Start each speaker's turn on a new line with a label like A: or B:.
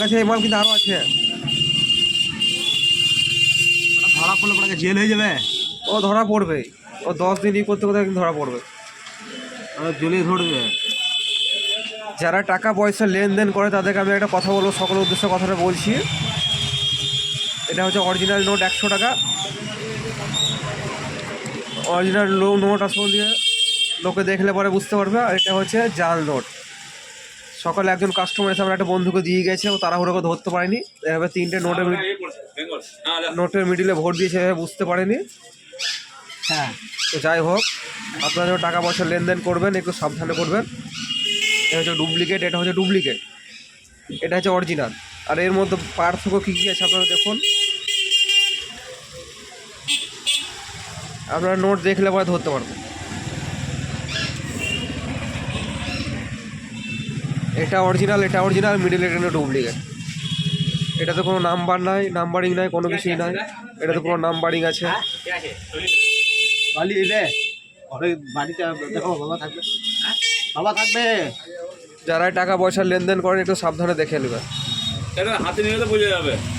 A: কাছে এই মাল কিন্তু আরও আছে।
B: ধরা পড়লে পরে জেল হয়ে যাবে।
A: ও ধরা পড়বে, ও 10 দিন ই করতে করতে একদিন ধরা পড়বে।
B: জেলে ধরবে।
A: যারা টাকা পয়সা লেনদেন করে তাদেরকে আমি একটা কথা বলবো, সকলের উদ্দেশ্যে কথাটা বলছি। এটা হচ্ছে অরিজিনাল নোট 100 টাকা, অরিজিনাল নোট আসল দিয়ে লোকে দেখলে পরে বুঝতে পারবে। আর এটা হচ্ছে জাল নোট। সকালে একজন কাস্টমার এসে আমার একটা বন্ধুকে দিয়ে গেছে, ও তাড়াহুড়ো করে ধরতে পারেনি, এভাবে 3টে নোটের মিডিলে ভোট দিয়েছে, এভাবে বুঝতে পারেনি।
B: হ্যাঁ,
A: তো যাই হোক, আপনারা যখন টাকা পয়সা লেনদেন করবেন একটু সাবধানে করবেন। এটা হচ্ছে ডুপ্লিকেট, এটা হচ্ছে ডুপ্লিকেট, এটা হচ্ছে অরিজিনাল। আর এর মধ্যে পার্থক্য কী কী আছে আপনারা দেখুন। আপনারা নোট দেখলে পরে ধরতে পারবেন। এটা অরিজিনাল, এটা অরিজিনাল, মিডিল এটা ডুপ্লিকেট। এটাতে কোনো নাম্বার নাই, নাম্বারিং নাই, কোনো কিছুই নাই। এটাতে পুরো নাম্বারিং আছে।
B: বালি রে ঘরে বাড়িতে দেখো, বাবা থাকবে, বাবা থাকবে।
A: যারা টাকা পয়সা লেনদেন করেন একটু সাবধানে দেখে নেবেন।
C: এটা হাতে নিলে তো বোঝা যাবে।